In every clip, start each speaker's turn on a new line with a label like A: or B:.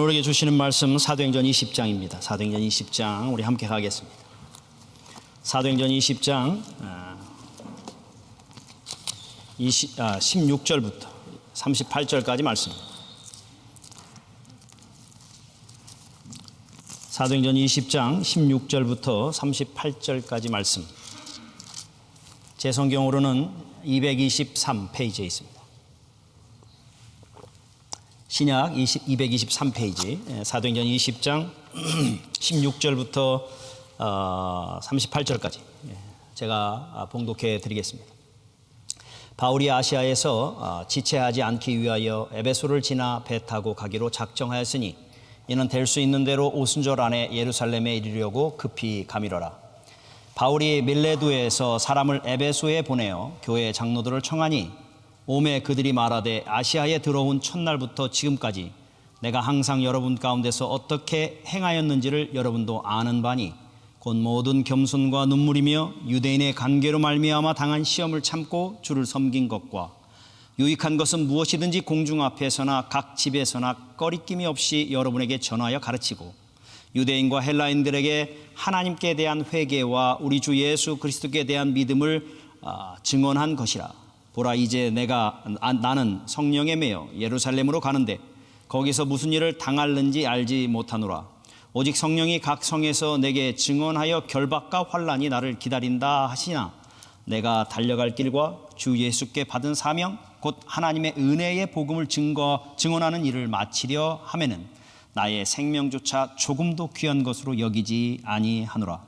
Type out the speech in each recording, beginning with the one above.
A: 우리에게 주시는 말씀 사도행전 20장입니다. 사도행전 20장 우리 함께 가겠습니다. 사도행전 20장 16절부터 38절까지 말씀입니다. 사도행전 20장 16절부터 38절까지 말씀. 제 성경으로는 223페이지에 있습니다. 신약 223페이지 사도행전 20장 16절부터 38절까지 제가 봉독해 드리겠습니다. 바울이 아시아에서 지체하지 않기 위하여 에베소를 지나 배 타고 가기로 작정하였으니 이는 될 수 있는 대로 오순절 안에 예루살렘에 이르려고 급히 가미러라. 바울이 밀레도에서 사람을 에베소에 보내어 교회 장로들을 청하니 오매 그들이 말하되 아시아에 들어온 첫날부터 지금까지 내가 항상 여러분 가운데서 어떻게 행하였는지를 여러분도 아는 바니 곧 모든 겸손과 눈물이며 유대인의 관계로 말미암아 당한 시험을 참고 주를 섬긴 것과 유익한 것은 무엇이든지 공중 앞에서나 각 집에서나 꺼리낌이 없이 여러분에게 전하여 가르치고 유대인과 헬라인들에게 하나님께 대한 회개와 우리 주 예수 그리스도께 대한 믿음을 증언한 것이라. 보라, 이제 나는 성령에 매여 예루살렘으로 가는데 거기서 무슨 일을 당할는지 알지 못하노라. 오직 성령이 각 성에서 내게 증언하여 결박과 환난이 나를 기다린다 하시나 내가 달려갈 길과 주 예수께 받은 사명 곧 하나님의 은혜의 복음을 증언하는 일을 마치려 하면은 나의 생명조차 조금도 귀한 것으로 여기지 아니하노라.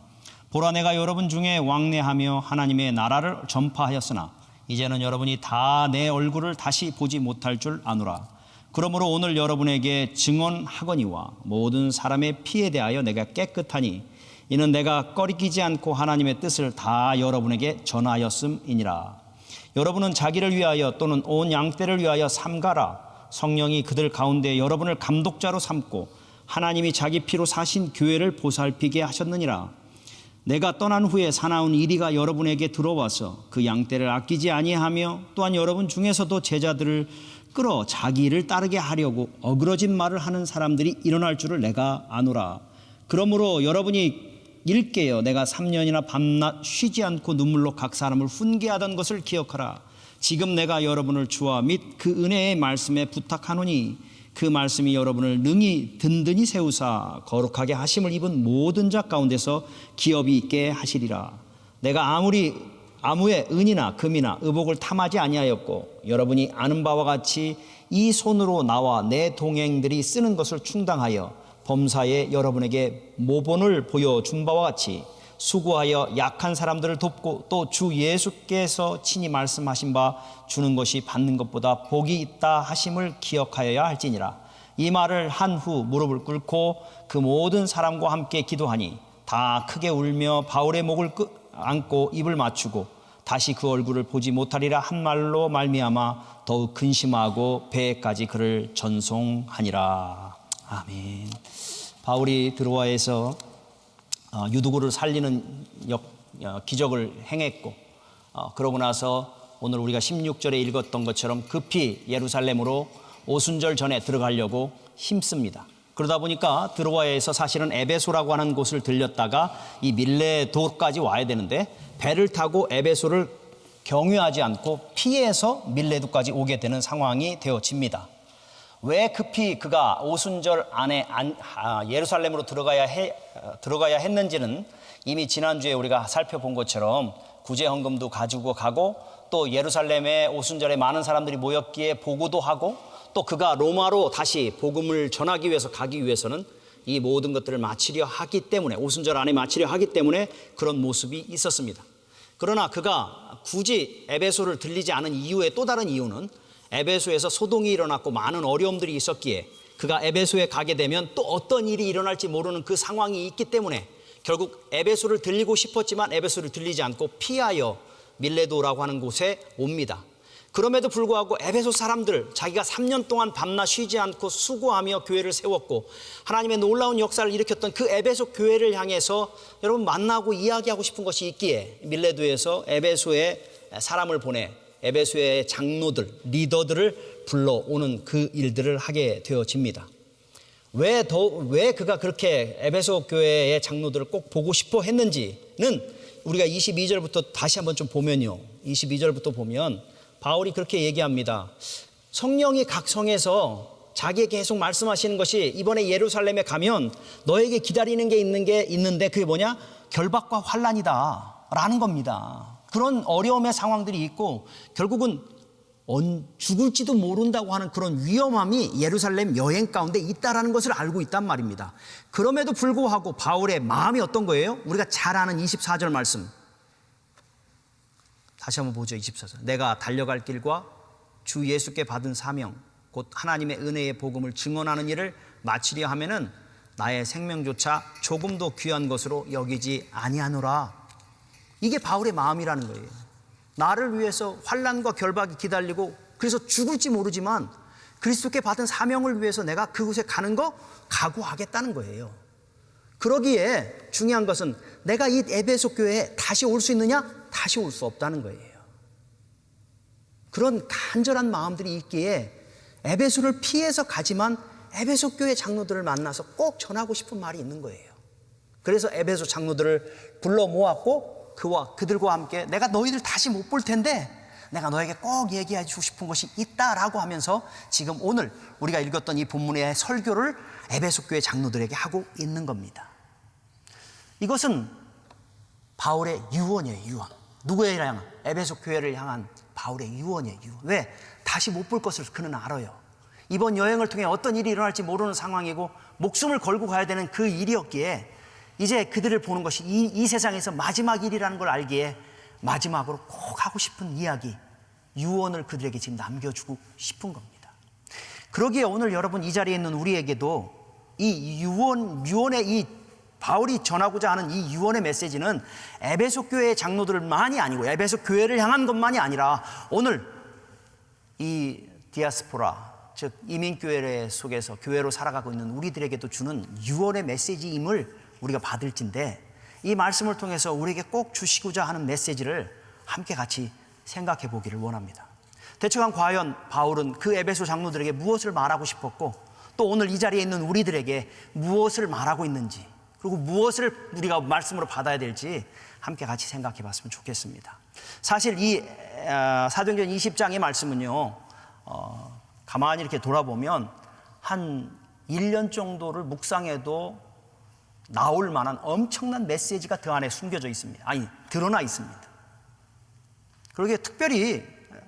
A: 보라, 내가 여러분 중에 왕래하며 하나님의 나라를 전파하였으나 이제는 여러분이 다 내 얼굴을 다시 보지 못할 줄 아노라. 그러므로 오늘 여러분에게 증언하거니와 모든 사람의 피에 대하여 내가 깨끗하니 이는 내가 꺼리끼지 않고 하나님의 뜻을 다 여러분에게 전하였음이니라. 여러분은 자기를 위하여 또는 온 양떼를 위하여 삼가라. 성령이 그들 가운데 여러분을 감독자로 삼고 하나님이 자기 피로 사신 교회를 보살피게 하셨느니라. 내가 떠난 후에 사나운 이리가 여러분에게 들어와서 그 양떼를 아끼지 아니하며 또한 여러분 중에서도 제자들을 끌어 자기 일을 따르게 하려고 어그러진 말을 하는 사람들이 일어날 줄을 내가 아노라. 그러므로 여러분이 일깨어 내가 3년이나 밤낮 쉬지 않고 눈물로 각 사람을 훈계하던 것을 기억하라. 지금 내가 여러분을 주와 및 그 은혜의 말씀에 부탁하노니 그 말씀이 여러분을 능히 든든히 세우사 거룩하게 하심을 입은 모든 자 가운데서 기업이 있게 하시리라. 내가 아무의 은이나 금이나 의복을 탐하지 아니하였고 여러분이 아는 바와 같이 이 손으로 나와 내 동행들이 쓰는 것을 충당하여 범사에 여러분에게 모본을 보여준 바와 같이 수고하여 약한 사람들을 돕고 또 주 예수께서 친히 말씀하신 바 주는 것이 받는 것보다 복이 있다 하심을 기억하여야 할지니라. 이 말을 한 후 무릎을 꿇고 그 모든 사람과 함께 기도하니 다 크게 울며 바울의 목을 안고 입을 맞추고 다시 그 얼굴을 보지 못하리라 한 말로 말미암아 더욱 근심하고 배에까지 그를 전송하니라. 아멘. 바울이 드로아에서 유두고를 살리는 기적을 행했고 그러고 나서 오늘 우리가 16절에 읽었던 것처럼 급히 예루살렘으로 오순절 전에 들어가려고 힘씁니다. 그러다 보니까 드로아에서 사실은 에베소라고 하는 곳을 들렸다가 이 밀레도까지 와야 되는데 배를 타고 에베소를 경유하지 않고 피해서 밀레도까지 오게 되는 상황이 되어집니다. 왜 급히 그가 오순절 안에 예루살렘으로 들어가야 했는지는 이미 지난주에 우리가 살펴본 것처럼 구제헌금도 가지고 가고 또 예루살렘에 오순절에 많은 사람들이 모였기에 보고도 하고 또 그가 로마로 다시 복음을 전하기 위해서 가기 위해서는 이 모든 것들을 마치려 하기 때문에 오순절 안에 마치려 하기 때문에 그런 모습이 있었습니다. 그러나 그가 굳이 에베소를 들리지 않은 이유의 또 다른 이유는 에베소에서 소동이 일어났고 많은 어려움들이 있었기에 그가 에베소에 가게 되면 또 어떤 일이 일어날지 모르는 그 상황이 있기 때문에 결국 에베소를 들리고 싶었지만 에베소를 들리지 않고 피하여 밀레도라고 하는 곳에 옵니다. 그럼에도 불구하고 에베소 사람들 자기가 3년 동안 밤낮 쉬지 않고 수고하며 교회를 세웠고 하나님의 놀라운 역사를 일으켰던 그 에베소 교회를 향해서 여러분 만나고 이야기하고 싶은 것이 있기에 밀레도에서 에베소에 사람을 보내 에베소의 장로들, 리더들을 불러오는 그 일들을 하게 되어집니다. 왜 그가 그렇게 에베소 교회의 장로들을 꼭 보고 싶어 했는지는 우리가 22절부터 다시 한번 좀 보면요. 22절부터 보면 바울이 그렇게 얘기합니다. 성령이 각 성에서 자기에게 계속 말씀하시는 것이 이번에 예루살렘에 가면 너에게 기다리는 게 있는데 그게 뭐냐? 결박과 환난이다 라는 겁니다. 그런 어려움의 상황들이 있고 결국은 죽을지도 모른다고 하는 그런 위험함이 예루살렘 여행 가운데 있다라는 것을 알고 있단 말입니다. 그럼에도 불구하고 바울의 마음이 어떤 거예요? 우리가 잘 아는 24절 말씀 다시 한번 보죠. 24절. 내가 달려갈 길과 주 예수께 받은 사명 곧 하나님의 은혜의 복음을 증언하는 일을 마치려 하면은 나의 생명조차 조금도 귀한 것으로 여기지 아니하노라. 이게 바울의 마음이라는 거예요. 나를 위해서 환난과 결박이 기다리고 그래서 죽을지 모르지만 그리스도께 받은 사명을 위해서 내가 그곳에 가는 거 각오하겠다는 거예요. 그러기에 중요한 것은 내가 이 에베소 교회에 다시 올 수 있느냐? 다시 올 수 없다는 거예요. 그런 간절한 마음들이 있기에 에베소를 피해서 가지만 에베소 교회 장로들을 만나서 꼭 전하고 싶은 말이 있는 거예요. 그래서 에베소 장로들을 불러 모았고 그들과 함께 내가 너희들 다시 못 볼 텐데 내가 너에게 꼭 얘기해 주고 싶은 것이 있다라고 하면서 지금 오늘 우리가 읽었던 이 본문의 설교를 에베소 교회 장로들에게 하고 있는 겁니다. 이것은 바울의 유언이에요. 유언. 누구에 향한? 에베소 교회를 향한 바울의 유언이에요. 유언. 왜? 다시 못 볼 것을 그는 알아요. 이번 여행을 통해 어떤 일이 일어날지 모르는 상황이고 목숨을 걸고 가야 되는 그 일이었기에 이제 그들을 보는 것이 이 세상에서 마지막 일이라는 걸 알기에 마지막으로 꼭 하고 싶은 이야기, 유언을 그들에게 지금 남겨주고 싶은 겁니다. 그러기에 오늘 여러분 이 자리에 있는 우리에게도 이 유언의 이 바울이 전하고자 하는 이 유언의 메시지는 에베소 교회의 장로들만이 아니고 에베소 교회를 향한 것만이 아니라 오늘 이 디아스포라 즉 이민교회 속에서 교회로 살아가고 있는 우리들에게도 주는 유언의 메시지임을 우리가 받을진데 이 말씀을 통해서 우리에게 꼭 주시고자 하는 메시지를 함께 같이 생각해 보기를 원합니다. 대충 과연 바울은 그 에베소 장로들에게 무엇을 말하고 싶었고 또 오늘 이 자리에 있는 우리들에게 무엇을 말하고 있는지 그리고 무엇을 우리가 말씀으로 받아야 될지 함께 같이 생각해 봤으면 좋겠습니다. 사실 이 사도행전 20장의 말씀은요 가만히 이렇게 돌아보면 한 1년 정도를 묵상해도 나올 만한 엄청난 메시지가 그 안에 숨겨져 있습니다. 아니, 드러나 있습니다. 그러기에 특별히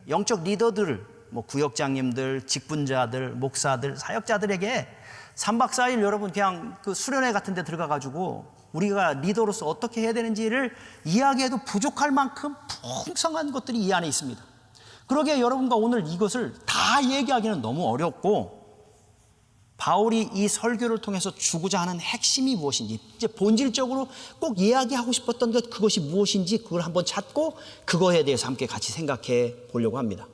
A: 영적 리더들, 구역장님들, 직분자들, 목사들, 사역자들에게 3박 4일 여러분 그냥 그 수련회 같은 데 들어가가지고 우리가 리더로서 어떻게 해야 되는지를 이야기해도 부족할 만큼 풍성한 것들이 이 안에 있습니다. 그러기에 여러분과 오늘 이것을 다 얘기하기는 너무 어렵고 바울이 이 설교를 통해서 주고자 하는 핵심이 무엇인지 이제 본질적으로 꼭 이야기하고 싶었던 것 그것이 무엇인지 그걸 한번 찾고 그거에 대해서 함께 같이 생각해 보려고 합니다.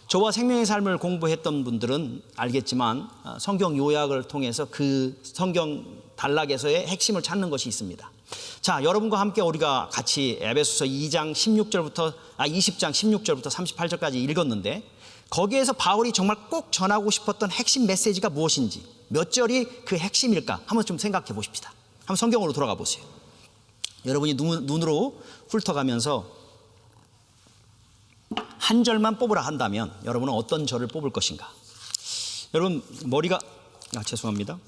A: 저와 생명의 삶을 공부했던 분들은 알겠지만 성경 요약을 통해서 그 성경 단락에서의 핵심을 찾는 것이 있습니다. 자, 여러분과 함께 우리가 같이 에베소서 20장 16절부터 38절까지 읽었는데 거기에서 바울이 정말 꼭 전하고 싶었던 핵심 메시지가 무엇인지 몇 절이 그 핵심일까 한번 좀 생각해 보십시다. 한번 성경으로 돌아가 보세요. 여러분이 눈으로 훑어가면서 한 절만 뽑으라 한다면 여러분은 어떤 절을 뽑을 것인가? 여러분 머리가 죄송합니다.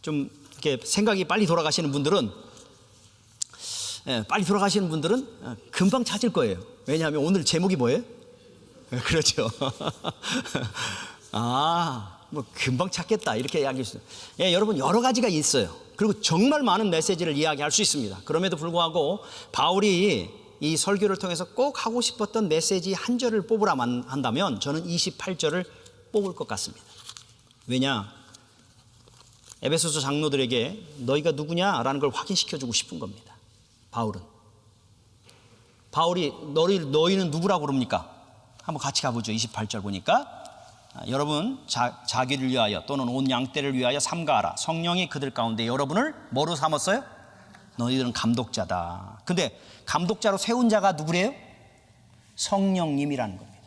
A: 좀 이렇게 생각이 빨리 돌아가시는 분들은 금방 찾을 거예요. 왜냐하면 오늘 제목이 뭐예요? 그렇죠. 금방 찾겠다 이렇게 이야기할 수 있어요. 여러분 여러 가지가 있어요. 그리고 정말 많은 메시지를 이야기할 수 있습니다. 그럼에도 불구하고 바울이 이 설교를 통해서 꼭 하고 싶었던 메시지 한 절을 뽑으라만 한다면 저는 28절을 뽑을 것 같습니다. 왜냐? 에베소서 장로들에게 너희가 누구냐라는 걸 확인시켜주고 싶은 겁니다. 바울이 너희는 누구라고 그럽니까? 한번 같이 가보죠. 28절 보니까 여러분 자기를 위하여 또는 온 양떼를 위하여 삼가하라. 성령이 그들 가운데 여러분을 뭐로 삼았어요? 너희들은 감독자다. 근데 감독자로 세운 자가 누구래요? 성령님이라는 겁니다.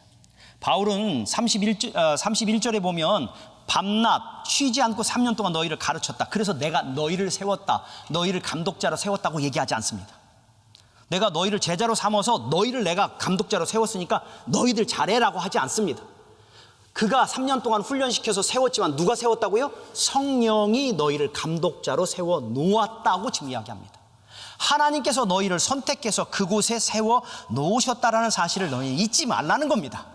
A: 바울은 31절에 보면 밤낮 쉬지 않고 3년 동안 너희를 가르쳤다. 그래서 내가 너희를 세웠다, 너희를 감독자로 세웠다고 얘기하지 않습니다. 내가 너희를 제자로 삼아서 너희를 내가 감독자로 세웠으니까 너희들 잘해라고 하지 않습니다. 그가 3년 동안 훈련시켜서 세웠지만 누가 세웠다고요? 성령이 너희를 감독자로 세워 놓았다고 지금 이야기합니다. 하나님께서 너희를 선택해서 그곳에 세워 놓으셨다라는 사실을 너희 잊지 말라는 겁니다.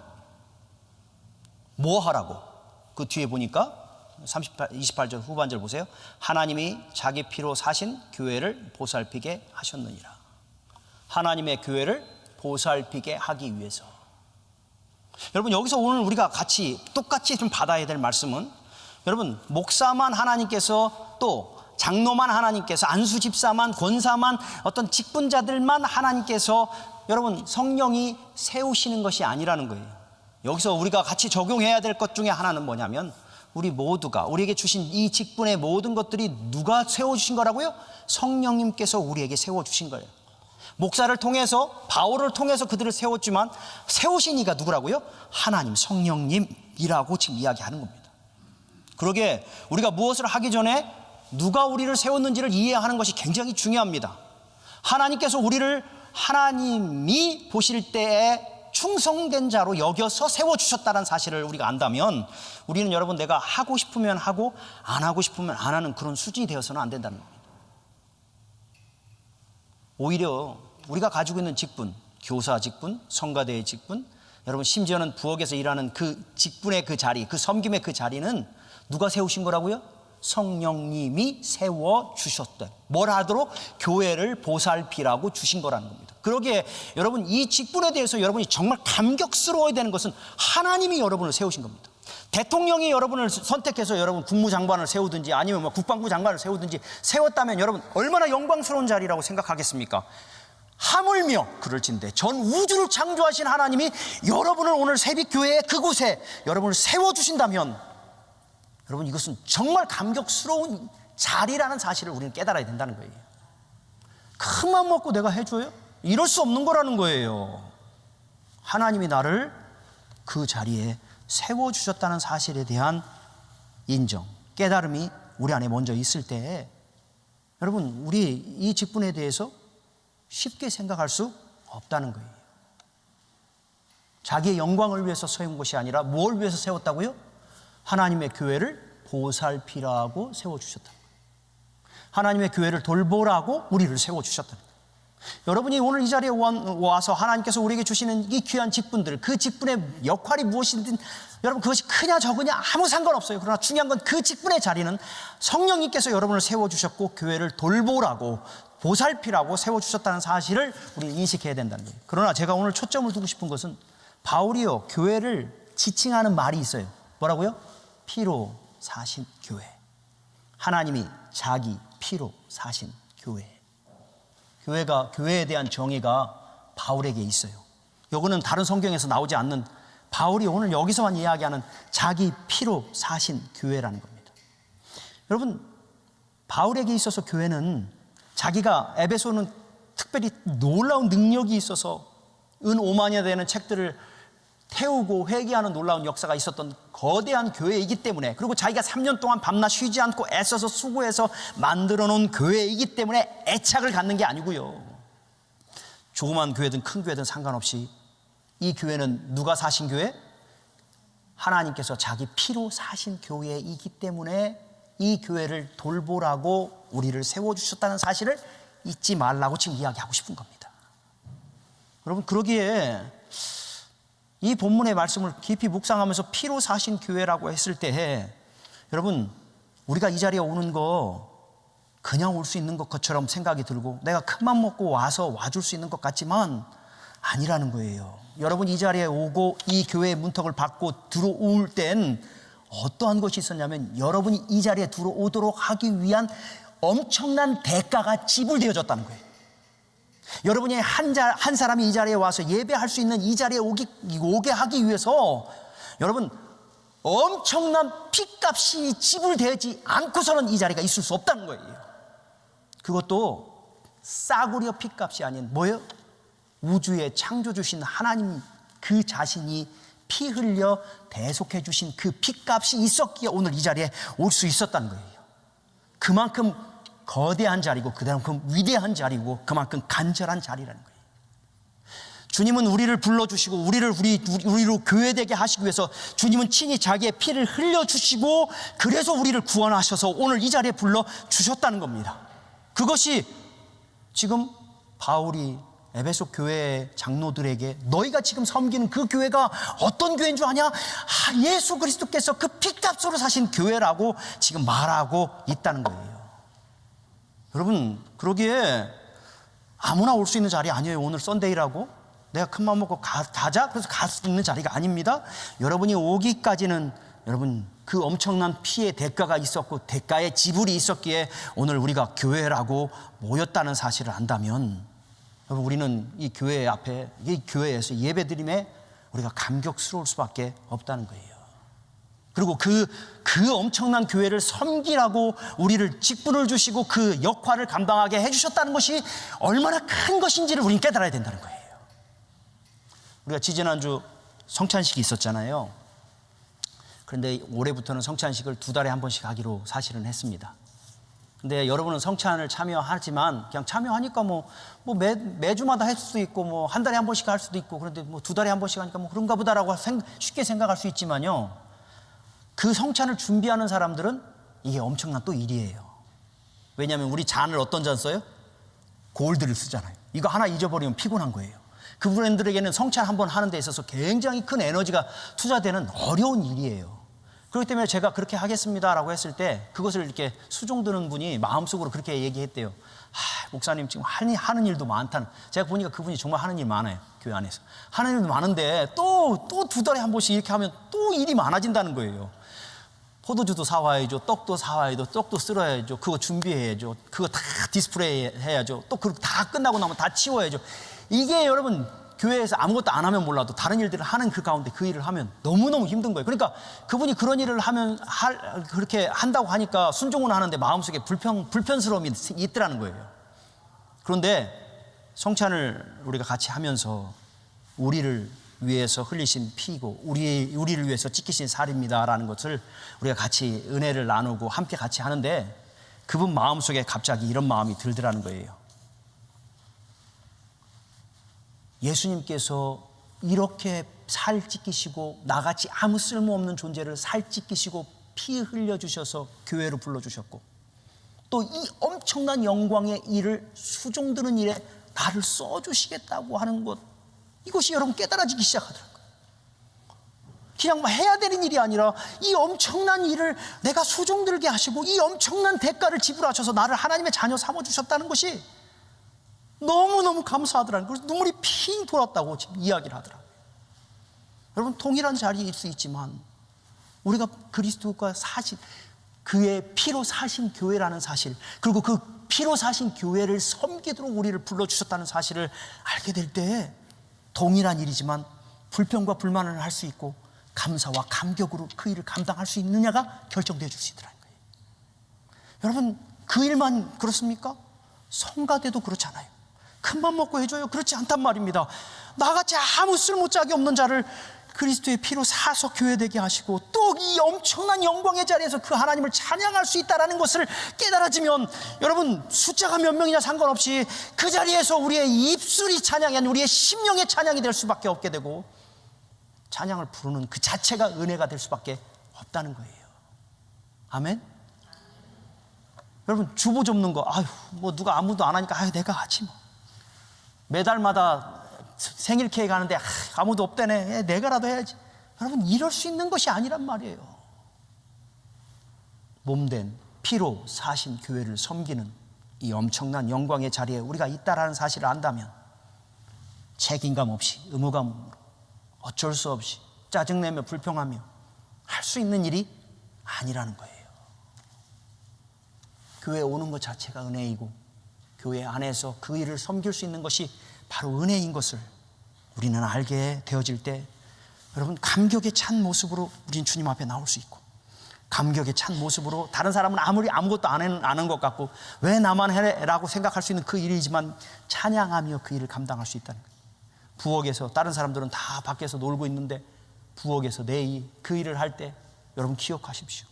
A: 뭐 하라고? 그 뒤에 보니까 28절 후반절 보세요. 하나님이 자기 피로 사신 교회를 보살피게 하셨느니라. 하나님의 교회를 보살피게 하기 위해서. 여러분, 여기서 오늘 우리가 같이 똑같이 좀 받아야 될 말씀은, 여러분, 목사만 하나님께서, 또 장로만 하나님께서, 안수 집사만, 권사만, 어떤 직분자들만 하나님께서 여러분 성령이 세우시는 것이 아니라는 거예요. 여기서 우리가 같이 적용해야 될 것 중에 하나는 뭐냐면, 우리 모두가 우리에게 주신 이 직분의 모든 것들이 누가 세워주신 거라고요? 성령님께서 우리에게 세워주신 거예요. 목사를 통해서, 바울을 통해서 그들을 세웠지만 세우신 이가 누구라고요? 하나님, 성령님이라고 지금 이야기하는 겁니다. 그러게 우리가 무엇을 하기 전에 누가 우리를 세웠는지를 이해하는 것이 굉장히 중요합니다. 하나님께서 우리를 하나님이 보실 때에 충성된 자로 여겨서 세워주셨다는 사실을 우리가 안다면, 우리는 여러분, 내가 하고 싶으면 하고 안 하고 싶으면 안 하는 그런 수준이 되어서는 안 된다는 겁니다. 오히려 우리가 가지고 있는 직분, 교사 직분, 성가대의 직분, 여러분 심지어는 부엌에서 일하는 그 직분의 그 자리, 그 섬김의 그 자리는 누가 세우신 거라고요? 성령님이 세워주셨다. 뭘 하도록? 교회를 보살피라고 주신 거라는 겁니다. 그러기에 여러분, 이 직분에 대해서 여러분이 정말 감격스러워야 되는 것은 하나님이 여러분을 세우신 겁니다. 대통령이 여러분을 선택해서 여러분 국무장관을 세우든지 아니면 뭐 국방부 장관을 세우든지 세웠다면 여러분 얼마나 영광스러운 자리라고 생각하겠습니까? 하물며 그럴진데 전 우주를 창조하신 하나님이 여러분을 오늘 새빛교회의 그곳에 여러분을 세워주신다면, 여러분 이것은 정말 감격스러운 자리라는 사실을 우리는 깨달아야 된다는 거예요. 큰 맘 먹고 내가 해줘요? 이럴 수 없는 거라는 거예요. 하나님이 나를 그 자리에 세워주셨다는 사실에 대한 인정, 깨달음이 우리 안에 먼저 있을 때, 여러분 우리 이 직분에 대해서 쉽게 생각할 수 없다는 거예요. 자기의 영광을 위해서 세운 것이 아니라 뭘 위해서 세웠다고요? 하나님의 교회를 보살피라고 세워주셨다. 하나님의 교회를 돌보라고 우리를 세워주셨다. 여러분이 오늘 이 자리에 와서 하나님께서 우리에게 주시는 이 귀한 직분들, 그 직분의 역할이 무엇이든 여러분 그것이 크냐 적으냐 아무 상관없어요. 그러나 중요한 건 그 직분의 자리는 성령님께서 여러분을 세워주셨고 교회를 돌보라고, 보살피라고 세워주셨다는 사실을 우리 인식해야 된다는 거예요. 그러나 제가 오늘 초점을 두고 싶은 것은, 바울이요 교회를 지칭하는 말이 있어요. 뭐라고요? 피로 사신 교회. 하나님이 자기 피로 사신 교회. 교회에 대한 정의가 바울에게 있어요. 이거는 다른 성경에서 나오지 않는, 바울이 오늘 여기서만 이야기하는 자기 피로 사신 교회라는 겁니다. 여러분, 바울에게 있어서 교회는 자기가, 에베소는 특별히 놀라운 능력이 있어서 은 5만여 되는 책들을 태우고 회개하는 놀라운 역사가 있었던 거대한 교회이기 때문에, 그리고 자기가 3년 동안 밤낮 쉬지 않고 애써서 수고해서 만들어 놓은 교회이기 때문에 애착을 갖는 게 아니고요. 조그만 교회든 큰 교회든 상관없이 이 교회는 누가 사신 교회? 하나님께서 자기 피로 사신 교회이기 때문에 이 교회를 돌보라고 우리를 세워주셨다는 사실을 잊지 말라고 지금 이야기하고 싶은 겁니다. 여러분, 그러기에 이 본문의 말씀을 깊이 묵상하면서 피로 사신 교회라고 했을 때, 여러분 우리가 이 자리에 오는 거 그냥 올 수 있는 것처럼 생각이 들고 내가 큰맘 먹고 와서 와줄 수 있는 것 같지만 아니라는 거예요. 여러분 이 자리에 오고 이 교회의 문턱을 받고 들어올 땐 어떠한 것이 있었냐면, 여러분이 이 자리에 들어오도록 하기 위한 엄청난 대가가 지불되어졌다는 거예요. 여러분이 한 사람이 이 자리에 와서 예배할 수 있는 이 자리에 오게 하기 위해서 여러분 엄청난 핏값이 지불되지 않고서는 이 자리가 있을 수 없다는 거예요. 그것도 싸구려 핏값이 아닌 뭐예요? 우주의 창조주신 하나님 그 자신이
B: 피 흘려 대속해 주신 그 피값이 있었기에 오늘 이 자리에 올 수 있었다는 거예요. 그만큼 거대한 자리고 그만큼 위대한 자리고 그만큼 간절한 자리라는 거예요. 주님은 우리를 불러주시고 우리로 교회되게 하시기 위해서 주님은 친히 자기의 피를 흘려주시고 그래서 우리를 구원하셔서 오늘 이 자리에 불러주셨다는 겁니다. 그것이 지금 바울이 에베소 교회 장로들에게 너희가 지금 섬기는 그 교회가 어떤 교회인 줄 아냐? 예수 그리스도께서 그 피값으로 사신 교회라고 지금 말하고 있다는 거예요. 여러분, 그러기에 아무나 올 수 있는 자리 아니에요. 오늘 썬데이라고 내가 큰맘 먹고 가자 그래서 갈 수 있는 자리가 아닙니다. 여러분이 오기까지는 여러분 그 엄청난 피의 대가가 있었고 대가의 지불이 있었기에 오늘 우리가 교회라고 모였다는 사실을 안다면 여러분 우리는 이 교회 앞에 이 교회에서 예배드림에 우리가 감격스러울 수밖에 없다는 거예요. 그리고 그 엄청난 교회를 섬기라고 우리를 직분을 주시고 그 역할을 감당하게 해주셨다는 것이 얼마나 큰 것인지를 우리는 깨달아야 된다는 거예요. 우리가 지지난주 성찬식이 있었잖아요. 그런데 올해부터는 성찬식을 2달에 한 번씩 하기로 사실은 했습니다. 근데 여러분은 성찬을 참여하지만 그냥 참여하니까 매주마다 할 수도 있고 한 달에 한 번씩 할 수도 있고 그런데 2달에 한 번씩 하니까 그런가 보다라고 쉽게 생각할 수 있지만요. 그 성찬을 준비하는 사람들은 이게 엄청난 또 일이에요. 왜냐하면 우리 잔을 어떤 잔 써요? 골드를 쓰잖아요. 이거 하나 잊어버리면 피곤한 거예요. 그분들에게는 성찬 한번 하는 데 있어서 굉장히 큰 에너지가 투자되는 어려운 일이에요. 그렇기 때문에 제가 그렇게 하겠습니다라고 했을 때 그것을 이렇게 수종드는 분이 마음속으로 그렇게 얘기했대요. 목사님 지금 하는 일도 많다는. 제가 보니까 그분이 정말 하는 일 많아요. 교회 안에서 하는 일도 많은데 또 2달에 한 번씩 이렇게 하면 또 일이 많아진다는 거예요. 포도주도 사와야죠. 떡도 사와야죠. 떡도 쓸어야죠. 그거 준비해야죠. 그거 다 디스플레이 해야죠. 또 그거 다 끝나고 나면 다 치워야죠. 이게 여러분 교회에서 아무것도 안 하면 몰라도 다른 일들을 하는 그 가운데 그 일을 하면 너무너무 힘든 거예요. 그러니까 그분이 그런 일을 하면 그렇게 한다고 하니까 순종은 하는데 마음속에 불편스러움이 있더라는 거예요. 그런데 성찬을 우리가 같이 하면서 우리를 위해서 흘리신 피고 우리를 위해서 찢기신 살입니다라는 것을 우리가 같이 은혜를 나누고 함께 같이 하는데 그분 마음속에 갑자기 이런 마음이 들더라는 거예요. 예수님께서 이렇게 살 찢기시고 나같이 아무 쓸모없는 존재를 살 찢기시고 피 흘려주셔서 교회로 불러주셨고 또 이 엄청난 영광의 일을 수종드는 일에 나를 써주시겠다고 하는 것, 이것이 여러분 깨달아지기 시작하더라고요. 그냥 해야 되는 일이 아니라 이 엄청난 일을 내가 수종들게 하시고 이 엄청난 대가를 지불하셔서 나를 하나님의 자녀 삼아주셨다는 것이 너무너무 감사하더라고요. 그래서 눈물이 핑 돌았다고 지금 이야기를 하더라고요. 여러분 동일한 자리일 수 있지만 우리가 그리스도가 사신 그의 피로 사신 교회라는 사실, 그리고 그 피로 사신 교회를 섬기도록 우리를 불러주셨다는 사실을 알게 될 때 동일한 일이지만 불평과 불만을 할 수 있고 감사와 감격으로 그 일을 감당할 수 있느냐가 결정되어 줄 수 있더라는 거예요. 여러분 그 일만 그렇습니까? 성가대도 그렇잖아요. 큰맘 먹고 해줘요. 그렇지 않단 말입니다. 나같이 아무 쓸모짝이 없는 자를 그리스도의 피로 사서 교회되게 하시고 또 이 엄청난 영광의 자리에서 그 하나님을 찬양할 수 있다는 것을 깨달아지면 여러분 숫자가 몇 명이냐 상관없이 그 자리에서 우리의 입술이 찬양이 아닌 우리의 심령의 찬양이 될 수밖에 없게 되고 찬양을 부르는 그 자체가 은혜가 될 수밖에 없다는 거예요. 아멘? 여러분 주보 접는 거 누가 아무도 안 하니까 내가 하지 뭐. 매달마다 생일 케이크 하는데 아무도 없다네. 내가라도 해야지. 여러분 이럴 수 있는 것이 아니란 말이에요. 몸된 피로 사신 교회를 섬기는 이 엄청난 영광의 자리에 우리가 있다라는 사실을 안다면 책임감 없이 의무감으로 어쩔 수 없이 짜증내며 불평하며 할 수 있는 일이 아니라는 거예요. 교회에 오는 것 자체가 은혜이고 교회 안에서 그 일을 섬길 수 있는 것이 바로 은혜인 것을 우리는 알게 되어질 때 여러분 감격에 찬 모습으로 우린 주님 앞에 나올 수 있고 감격에 찬 모습으로 다른 사람은 아무리 아무것도 안 하는 것 같고 왜 나만 해라고 생각할 수 있는 그 일이지만 찬양하며 그 일을 감당할 수 있다는 거예요. 부엌에서 다른 사람들은 다 밖에서 놀고 있는데 부엌에서 그 일을 할 때 여러분 기억하십시오.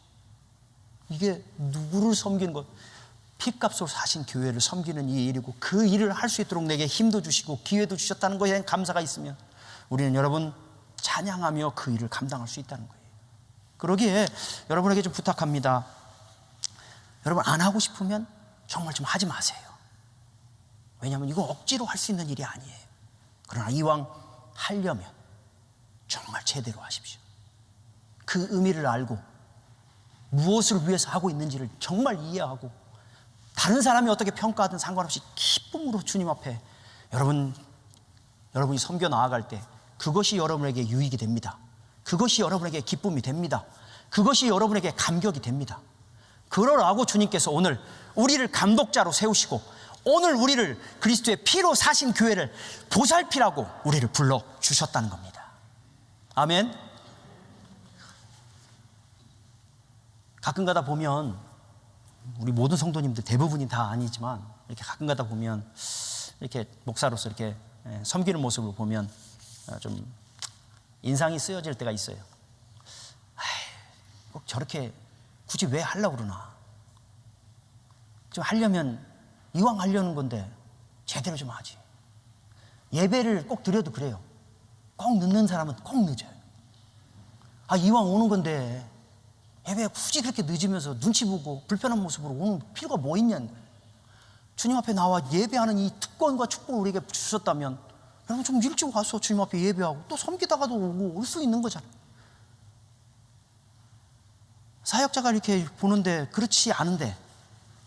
B: 이게 누구를 섬기는 것, 피값으로 사신 교회를 섬기는 이 일이고, 그 일을 할 수 있도록 내게 힘도 주시고 기회도 주셨다는 것에 대한 감사가 있으면 우리는 여러분 찬양하며 그 일을 감당할 수 있다는 거예요. 그러기에 여러분에게 좀 부탁합니다. 여러분 안 하고 싶으면 정말 좀 하지 마세요. 왜냐하면 이거 억지로 할 수 있는 일이 아니에요. 그러나 이왕 하려면 정말 제대로 하십시오. 그 의미를 알고 무엇을 위해서 하고 있는지를 정말 이해하고, 다른 사람이 어떻게 평가하든 상관없이 기쁨으로 주님 앞에 여러분이 섬겨 나아갈 때 그것이 여러분에게 유익이 됩니다. 그것이 여러분에게 기쁨이 됩니다. 그것이 여러분에게 감격이 됩니다. 그러라고 주님께서 오늘 우리를 감독자로 세우시고, 오늘 우리를 그리스도의 피로 사신 교회를 보살피라고 우리를 불러주셨다는 겁니다. 아멘. 가끔 가다 보면, 우리 모든 성도님들 대부분이 다 아니지만 이렇게 가끔 가다 보면 이렇게 목사로서 이렇게 섬기는 모습을 보면 좀 인상이 쓰여질 때가 있어요. 꼭 저렇게 굳이 왜 하려고 그러나? 좀 하려면 이왕 하려는 건데 제대로 좀 하지. 예배를 꼭 드려도 그래요. 꼭 늦는 사람은 꼭 늦어요. 이왕 오는 건데 예배에 굳이 그렇게 늦으면서 눈치 보고 불편한 모습으로 오는 필요가 뭐 있냐는 거예요. 주님 앞에 나와 예배하는 이 특권과 축복을 우리에게 주셨다면 여러분 좀 일찍 와서 주님 앞에 예배하고 또 섬기다가도 오고 올 수 있는 거잖아요. 사역자가 이렇게 보는데 그렇지 않은데,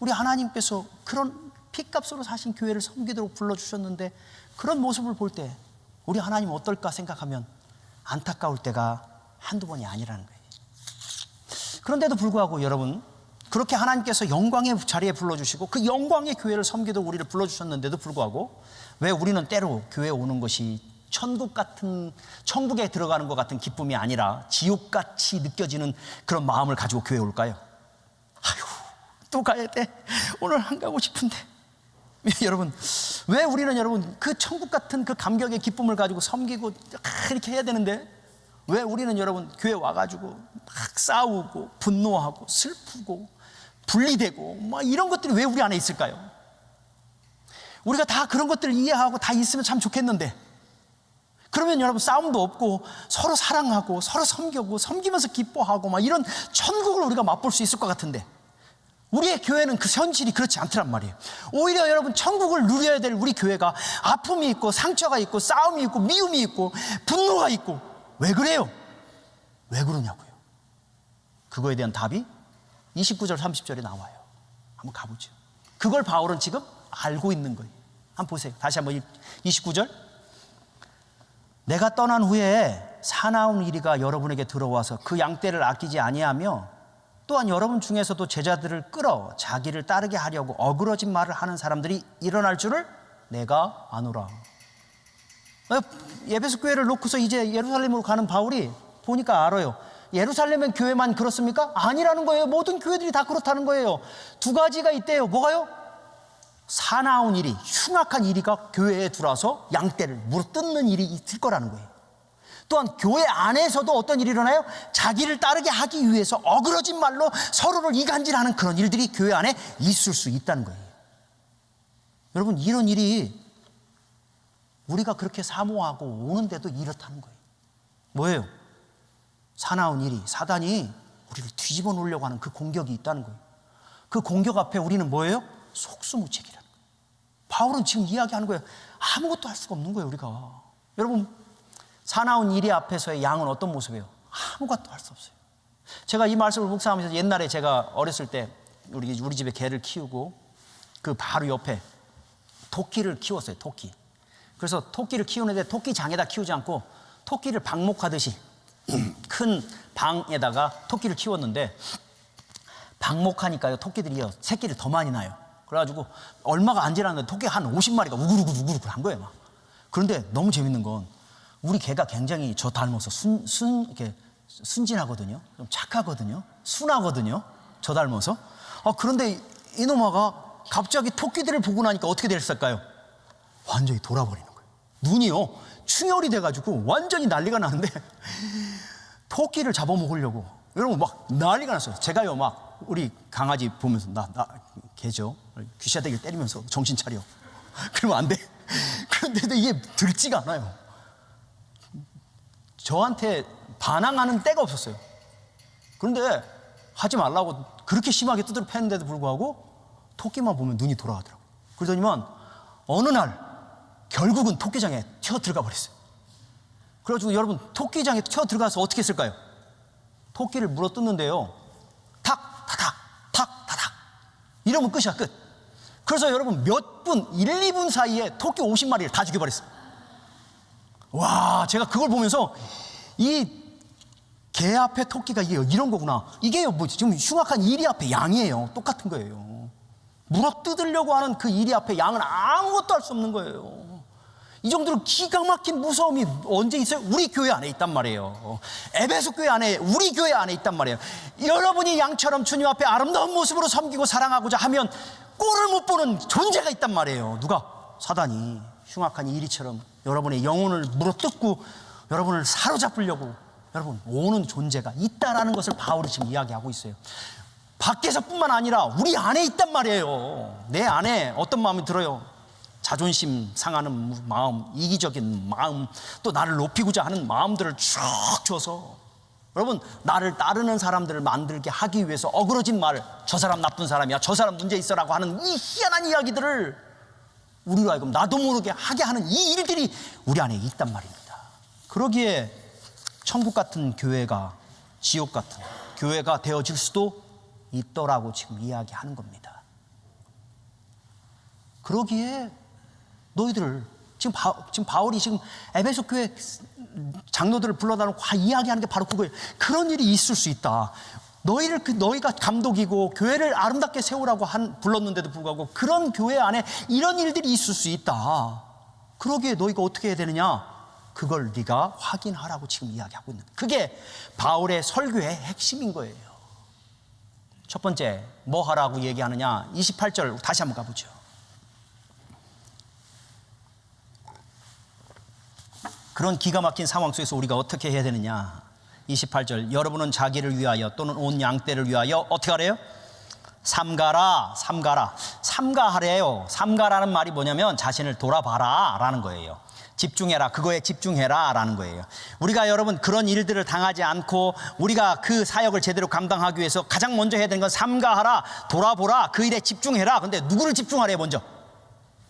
B: 우리 하나님께서 그런 피값으로 사신 교회를 섬기도록 불러주셨는데 그런 모습을 볼 때 우리 하나님 어떨까 생각하면 안타까울 때가 한두 번이 아니라는 거예요. 그런데도 불구하고 여러분, 그렇게 하나님께서 영광의 자리에 불러주시고 그 영광의 교회를 섬기도록 우리를 불러주셨는데도 불구하고 왜 우리는 때로 교회에 오는 것이 천국에 들어가는 것 같은 기쁨이 아니라 지옥같이 느껴지는 그런 마음을 가지고 교회에 올까요? 또 가야 돼. 오늘 안 가고 싶은데. 여러분, 왜 우리는 여러분 그 천국 같은 그 감격의 기쁨을 가지고 섬기고 이렇게 해야 되는데 왜 우리는 여러분 교회 와가지고 막 싸우고 분노하고 슬프고 분리되고 막 이런 것들이 왜 우리 안에 있을까요? 우리가 다 그런 것들을 이해하고 다 있으면 참 좋겠는데, 그러면 여러분 싸움도 없고 서로 사랑하고 서로 섬기고 섬기면서 기뻐하고 막 이런 천국을 우리가 맛볼 수 있을 것 같은데, 우리의 교회는 그 현실이 그렇지 않더란 말이에요. 오히려 여러분 천국을 누려야 될 우리 교회가 아픔이 있고 상처가 있고 싸움이 있고 미움이 있고 분노가 있고, 왜 그래요? 왜 그러냐고요. 그거에 대한 답이 29절 30절에 나와요. 한번 가보죠. 그걸 바울은 지금 알고 있는 거예요. 한번 보세요. 다시 한번 29절. 내가 떠난 후에 사나운 이리가 여러분에게 들어와서 그 양떼를 아끼지 아니하며 또한 여러분 중에서도 제자들을 끌어 자기를 따르게 하려고 어그러진 말을 하는 사람들이 일어날 줄을 내가 아노라. 에베소 교회를 놓고서 이제 예루살렘으로 가는 바울이 보니까 알아요. 예루살렘의 교회만 그렇습니까? 아니라는 거예요. 모든 교회들이 다 그렇다는 거예요. 두 가지가 있대요. 뭐가요? 사나운 일이, 흉악한 일이가 교회에 들어와서 양떼를 물어뜯는 일이 있을 거라는 거예요. 또한 교회 안에서도 어떤 일이 일어나요? 자기를 따르게 하기 위해서 어그러진 말로 서로를 이간질하는 그런 일들이 교회 안에 있을 수 있다는 거예요. 여러분, 이런 일이 우리가 그렇게 사모하고 오는데도 이렇다는 거예요. 뭐예요? 사나운 일이, 사단이 우리를 뒤집어 놓으려고 하는 그 공격이 있다는 거예요. 그 공격 앞에 우리는 뭐예요? 속수무책이라는 거예요. 바울은 지금 이야기하는 거예요. 아무것도 할 수가 없는 거예요, 우리가. 여러분, 사나운 일이 앞에서의 양은 어떤 모습이에요? 아무것도 할 수 없어요. 제가 이 말씀을 묵상하면서 옛날에 제가 어렸을 때 우리 집에 개를 키우고 그 바로 옆에 토끼를 키웠어요. 토끼. 그래서 토끼를 키우는데 토끼장에다 키우지 않고 토끼를 방목하듯이 큰 방에다가 토끼를 키웠는데, 방목하니까요 토끼들이요 새끼를 더 많이 낳아요. 그래가지고 얼마가 안 지났는데 토끼 한 50마리가 우글우글 한 거예요 막. 그런데 너무 재밌는 건 우리 개가 굉장히 저 닮아서 이렇게 순진하거든요. 좀 착하거든요. 순하거든요. 저 닮아서. 그런데 이놈아가 갑자기 토끼들을 보고 나니까 어떻게 됐을까요? 완전히 돌아버리는 거예요. 눈이요 충혈이 돼가지고 완전히 난리가 나는데 토끼를 잡아먹으려고 여러분 막 난리가 났어요. 제가요 막 우리 강아지 보면서 나 개죠 귀샤대기를 때리면서 정신 차려 그러면 안 돼. 그런데도 이게 들지가 않아요. 저한테 반항하는 때가 없었어요. 그런데 하지 말라고 그렇게 심하게 두드려 패는데도 불구하고 토끼만 보면 눈이 돌아가더라고요. 그러더니만 어느 날 결국은 토끼장에 튀어 들어가 버렸어요. 그래가지고 여러분 토끼장에 튀어 들어가서 어떻게 했을까요? 토끼를 물어 뜯는데요 탁 타닥 탁 타닥 이러면 끝이야 끝. 그래서 여러분 몇 분 1, 2분 사이에 토끼 50마리를 다 죽여버렸어요. 와 제가 그걸 보면서 이 개 앞에 토끼가 이게 이런 거구나. 이게 뭐 지금 흉악한 이리 앞에 양이에요. 똑같은 거예요. 물어 뜯으려고 하는 그 이리 앞에 양은 아무것도 할 수 없는 거예요. 이 정도로 기가 막힌 무서움이 언제 있어요? 우리 교회 안에 있단 말이에요. 에베소 교회 안에 우리 교회 안에 있단 말이에요. 여러분이 양처럼 주님 앞에 아름다운 모습으로 섬기고 사랑하고자 하면 꼴을 못 보는 존재가 있단 말이에요. 누가? 사단이 흉악한 이리처럼 여러분의 영혼을 물어뜯고 여러분을 사로잡으려고 여러분 오는 존재가 있다라는 것을 바울이 지금 이야기하고 있어요. 밖에서뿐만 아니라 우리 안에 있단 말이에요. 내 안에 어떤 마음이 들어요? 자존심 상하는 마음, 이기적인 마음, 또 나를 높이고자 하는 마음들을 쭉 줘서 여러분 나를 따르는 사람들을 만들게 하기 위해서 어그러진 말, 저 사람 나쁜 사람이야, 저 사람 문제 있어라고 하는 이 희한한 이야기들을 우리로 하여금 나도 모르게 하게 하는 이 일들이 우리 안에 있단 말입니다. 그러기에 천국 같은 교회가 지옥 같은 교회가 되어질 수도 있더라고 지금 이야기하는 겁니다. 그러기에 너희들을 지금 바울이 지금 에베소 교회 장로들을 불러다놓고 이야기하는 게 바로 그거예요. 그런 일이 있을 수 있다. 너희가 감독이고 교회를 아름답게 세우라고 불렀는데도 불구하고 그런 교회 안에 이런 일들이 있을 수 있다. 그러기에 너희가 어떻게 해야 되느냐? 그걸 네가 확인하라고 지금 이야기하고 있는 거예요. 그게 바울의 설교의 핵심인 거예요. 첫 번째 뭐 하라고 얘기하느냐? 28절 다시 한번 가보죠. 그런 기가 막힌 상황 속에서 우리가 어떻게 해야 되느냐? 28절 여러분은 자기를 위하여 또는 온 양떼를 위하여 어떻게 하래요? 삼가라. 삼가하래요. 삼가라는 말이 뭐냐면 자신을 돌아봐라 라는 거예요. 집중해라, 그거에 집중해라 라는 거예요. 우리가 여러분 그런 일들을 당하지 않고 우리가 그 사역을 제대로 감당하기 위해서 가장 먼저 해야 되는 건 삼가하라, 돌아보라, 그 일에 집중해라. 근데 누구를 집중하래요? 먼저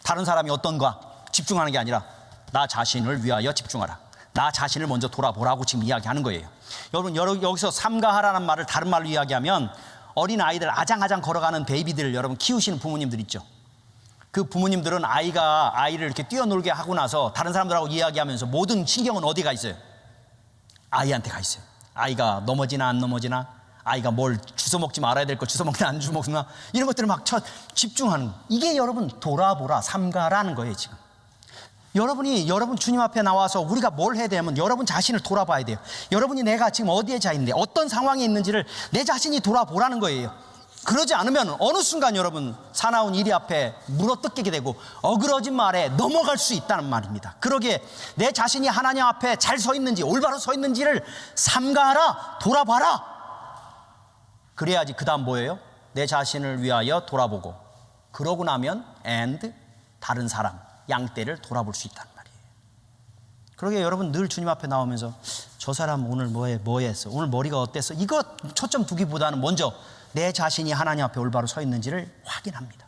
B: 다른 사람이 어떤가 집중하는 게 아니라 나 자신을 위하여 집중하라. 나 자신을 먼저 돌아보라고 지금 이야기하는 거예요. 여러분 여기서 삼가하라는 말을 다른 말로 이야기하면 어린 아이들 아장아장 걸어가는 베이비들 여러분 키우시는 부모님들 있죠. 그 부모님들은 아이를 이렇게 뛰어놀게 하고 나서 다른 사람들하고 이야기하면서 모든 신경은 어디 가 있어요? 아이한테 가 있어요. 아이가 넘어지나 안 넘어지나, 아이가 뭘 주워 먹지 말아야 될 거 주워 먹나 안 주워 먹나, 이런 것들을 막 집중하는, 이게 여러분 돌아보라, 삼가라는 거예요. 지금 여러분 주님 앞에 나와서 우리가 뭘 해야 되냐면 여러분 자신을 돌아봐야 돼요. 여러분이 내가 지금 어디에 자 있는데 어떤 상황에 있는지를 내 자신이 돌아보라는 거예요. 그러지 않으면 어느 순간 여러분 사나운 일이 앞에 물어뜯기게 되고 어그러진 말에 넘어갈 수 있다는 말입니다. 그러기에 내 자신이 하나님 앞에 잘 서 있는지 올바로 서 있는지를 삼가하라, 돌아봐라. 그래야지 그 다음 뭐예요? 내 자신을 위하여 돌아보고 그러고 나면 다른 사람 양떼를 돌아볼 수 있다는 말이에요. 그러기에 여러분 늘 주님 앞에 나오면서 저 사람 오늘 뭐 했어? 오늘 머리가 어땠어? 이거 초점 두기보다는 먼저 내 자신이 하나님 앞에 올바로 서 있는지를 확인합니다.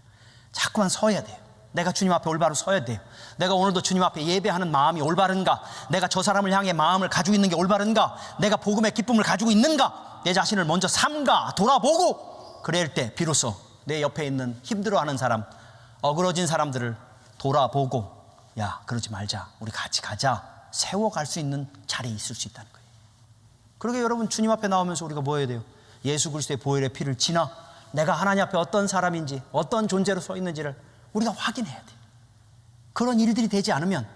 B: 자꾸만 서야 돼요. 내가 주님 앞에 올바로 서야 돼요. 내가 오늘도 주님 앞에 예배하는 마음이 올바른가? 내가 저 사람을 향해 마음을 가지고 있는 게 올바른가? 내가 복음의 기쁨을 가지고 있는가? 내 자신을 먼저 삼가 돌아보고 그럴 때 비로소 내 옆에 있는 힘들어하는 사람, 어그러진 사람들을 돌아보고 야 그러지 말자, 우리 같이 가자, 세워갈 수 있는 자리에 있을 수 있다는 거예요. 그러게 여러분 주님 앞에 나오면서 우리가 뭐 해야 돼요? 예수 그리스도의 보혈의 피를 지나 내가 하나님 앞에 어떤 사람인지 어떤 존재로 서 있는지를 우리가 확인해야 돼요. 그런 일들이 되지 않으면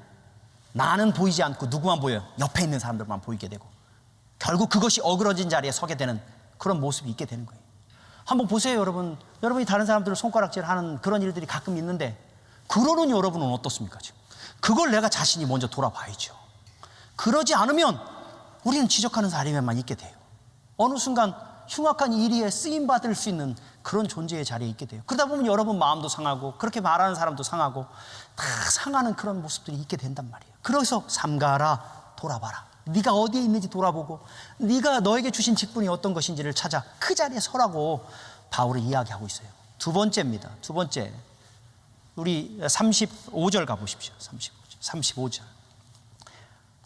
B: 나는 보이지 않고 누구만 보여요? 옆에 있는 사람들만 보이게 되고 결국 그것이 어그러진 자리에 서게 되는 그런 모습이 있게 되는 거예요. 한번 보세요. 여러분이 다른 사람들을 손가락질하는 그런 일들이 가끔 있는데 그러는 여러분은 어떻습니까? 지금 그걸 내가 자신이 먼저 돌아봐야죠. 그러지 않으면 우리는 지적하는 자리에만 있게 돼요. 어느 순간 흉악한 일에 쓰임받을 수 있는 그런 존재의 자리에 있게 돼요. 그러다 보면 여러분 마음도 상하고 그렇게 말하는 사람도 상하고 다 상하는 그런 모습들이 있게 된단 말이에요. 그래서 삼가라, 돌아봐라. 네가 어디에 있는지 돌아보고 네가 너에게 주신 직분이 어떤 것인지를 찾아 그 자리에 서라고 바울이 이야기하고 있어요. 두 번째입니다. 두 번째, 우리 35절 가보십시오.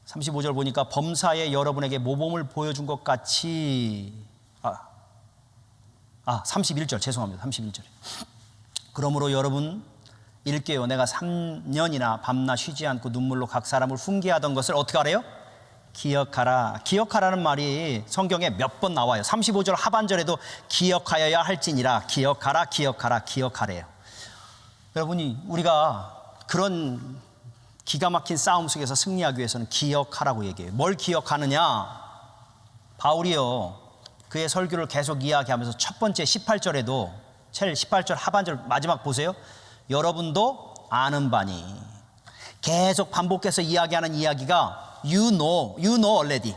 B: 35절 보니까 범사에 여러분에게 모범을 보여준 것 같이 31절 죄송합니다. 31절에 그러므로 여러분 일깨요. 내가 3년이나 밤낮 쉬지 않고 눈물로 각 사람을 훈계하던 것을 어떻게 하래요? 기억하라. 기억하라는 말이 성경에 몇 번 나와요. 35절 하반절에도 기억하여야 할지니라. 기억하라, 기억하라, 기억하래요. 여러분이 우리가 그런 기가 막힌 싸움 속에서 승리하기 위해서는 기억하라고 얘기해요. 뭘 기억하느냐? 바울이요, 그의 설교를 계속 이야기하면서 첫 번째 18절에도 18절 하반절 마지막 보세요. 여러분도 아는 바니, 계속 반복해서 이야기하는 이야기가 You know already.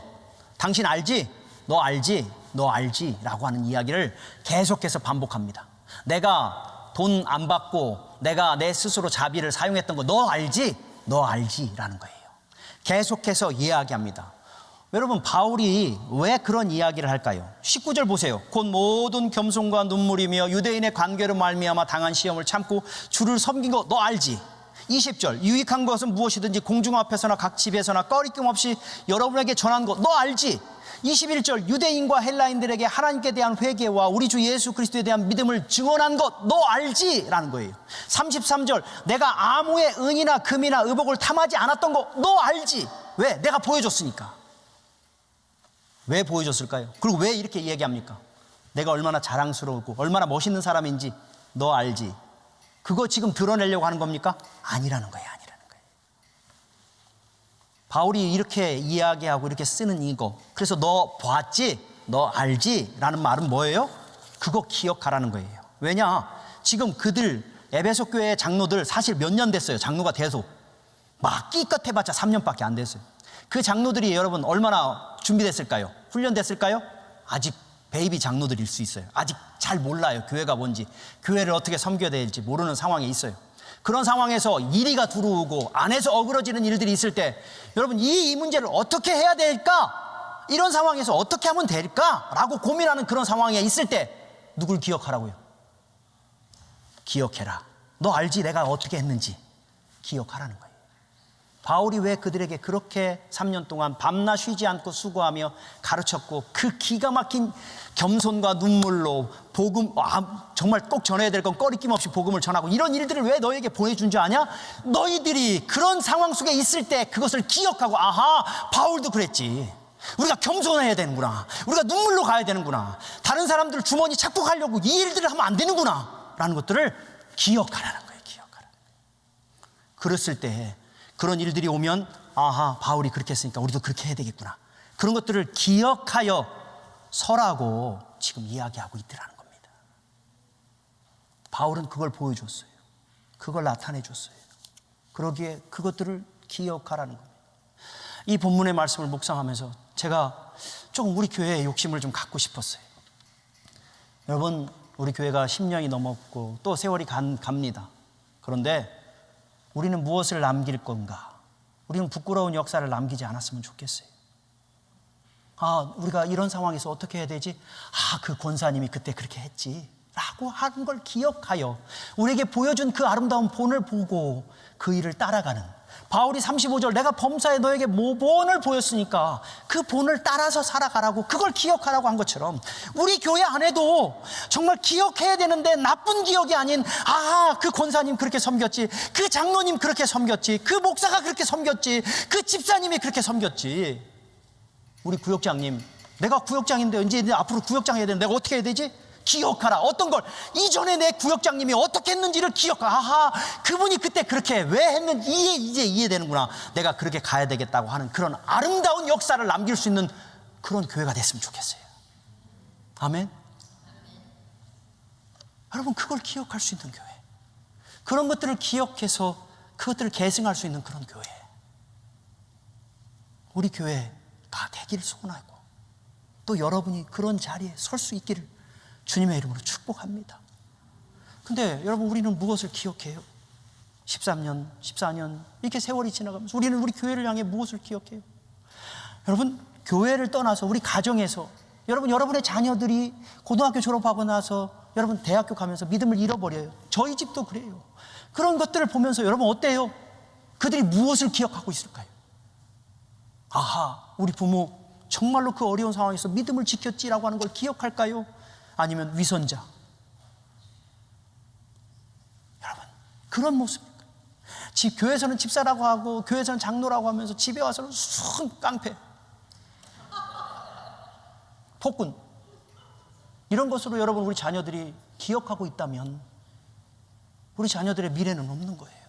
B: 당신 알지? 너 알지? 너 알지? 라고 하는 이야기를 계속해서 반복합니다. 내가 돈 안 받고 내가 내 스스로 자비를 사용했던 거 너 알지? 너 알지? 라는 거예요. 계속해서 이야기합니다. 여러분, 바울이 왜 그런 이야기를 할까요? 19절 보세요. 곧 모든 겸손과 눈물이며 유대인의 관계로 말미암아 당한 시험을 참고 주를 섬긴 거 너 알지? 20절 유익한 것은 무엇이든지 공중 앞에서나 각 집에서나 꺼리낌 없이 여러분에게 전한 거 너 알지? 21절 유대인과 헬라인들에게 하나님께 대한 회개와 우리 주 예수 그리스도에 대한 믿음을 증언한 것 너 알지? 라는 거예요. 33절 내가 아무의 은이나 금이나 의복을 탐하지 않았던 거 너 알지? 왜? 내가 보여줬으니까. 왜 보여줬을까요? 그리고 왜 이렇게 얘기합니까? 내가 얼마나 자랑스러우고 얼마나 멋있는 사람인지 너 알지? 그거 지금 드러내려고 하는 겁니까? 아니라는 거예요. 아니라는 거예요. 바울이 이렇게 이야기하고 이렇게 쓰는 이거, 그래서 너 봤지? 너 알지? 라는 말은 뭐예요? 그거 기억하라는 거예요. 왜냐? 지금 그들 에베소 교회 장로들 사실 몇 년 됐어요. 장로가 돼서 막 끼껏 해봤자 3년밖에 안 됐어요. 그 장로들이 여러분 얼마나 준비됐을까요? 훈련됐을까요? 아직 베이비 장로들일 수 있어요. 아직 잘 몰라요. 교회가 뭔지, 교회를 어떻게 섬겨야 될지 모르는 상황에 있어요. 그런 상황에서 이리가 들어오고 안에서 어그러지는 일들이 있을 때 여러분 이 문제를 어떻게 해야 될까? 이런 상황에서 어떻게 하면 될까? 라고 고민하는 그런 상황에 있을 때 누굴 기억하라고요? 기억해라. 너 알지? 내가 어떻게 했는지 기억하라는 거예요. 바울이 왜 그들에게 그렇게 3년 동안 밤낮 쉬지 않고 수고하며 가르쳤고 그 기가 막힌 겸손과 눈물로 복음, 정말 꼭 전해야 될 건 꺼리낌 없이 복음을 전하고 이런 일들을 왜 너에게 보내준 줄 아냐? 너희들이 그런 상황 속에 있을 때 그것을 기억하고 아하, 바울도 그랬지. 우리가 겸손해야 되는구나. 우리가 눈물로 가야 되는구나. 다른 사람들 주머니 착복하려고 이 일들을 하면 안 되는구나 라는 것들을 기억하라는 거예요. 기억하라. 그랬을 때 그런 일들이 오면 아하, 바울이 그렇게 했으니까 우리도 그렇게 해야 되겠구나. 그런 것들을 기억하여 서라고 지금 이야기하고 있더라는 겁니다. 바울은 그걸 보여줬어요. 그걸 나타내줬어요. 그러기에 그것들을 기억하라는 겁니다. 이 본문의 말씀을 묵상하면서 제가 조금 우리 교회에 욕심을 좀 갖고 싶었어요. 여러분, 우리 교회가 10년이 넘었고 또 세월이 갑니다. 그런데 우리는 무엇을 남길 건가? 우리는 부끄러운 역사를 남기지 않았으면 좋겠어요. 우리가 이런 상황에서 어떻게 해야 되지? 그 권사님이 그때 그렇게 했지 라고 하는 걸 기억하여 우리에게 보여준 그 아름다운 본을 보고 그 일을 따라가는, 바울이 35절 내가 범사에 너에게 모본을 보였으니까 그 본을 따라서 살아가라고, 그걸 기억하라고 한 것처럼 우리 교회 안에도 정말 기억해야 되는데 나쁜 기억이 아닌 그 권사님 그렇게 섬겼지, 그 장로님 그렇게 섬겼지, 그 목사가 그렇게 섬겼지, 그 집사님이 그렇게 섬겼지. 우리 구역장님, 내가 구역장인데 이제 앞으로 구역장 해야 되는데 내가 어떻게 해야 되지? 기억하라. 어떤 걸? 이전에 내 구역장님이 어떻게 했는지를 기억하라. 그분이 그때 그렇게 왜 했는지 이제 이해되는구나. 내가 그렇게 가야 되겠다고 하는 그런 아름다운 역사를 남길 수 있는 그런 교회가 됐으면 좋겠어요. 아멘. 여러분, 그걸 기억할 수 있는 교회. 그런 것들을 기억해서 그것들을 계승할 수 있는 그런 교회, 우리 교회가 되기를 소원하고, 또 여러분이 그런 자리에 설 수 있기를 주님의 이름으로 축복합니다. 근데 여러분, 우리는 무엇을 기억해요? 13년, 14년 이렇게 세월이 지나가면서 우리는 우리 교회를 향해 무엇을 기억해요? 여러분, 교회를 떠나서 우리 가정에서, 여러분의 자녀들이 고등학교 졸업하고 나서 여러분 대학교 가면서 믿음을 잃어버려요. 저희 집도 그래요. 그런 것들을 보면서 여러분 어때요? 그들이 무엇을 기억하고 있을까요? 아하, 우리 부모 정말로 그 어려운 상황에서 믿음을 지켰지라고 하는 걸 기억할까요? 아니면 위선자, 여러분 그런 모습입니다. 교회에서는 집사라고 하고 교회에서는 장로라고 하면서 집에 와서는 순 깡패, 폭군, 이런 것으로 여러분 우리 자녀들이 기억하고 있다면 우리 자녀들의 미래는 없는 거예요.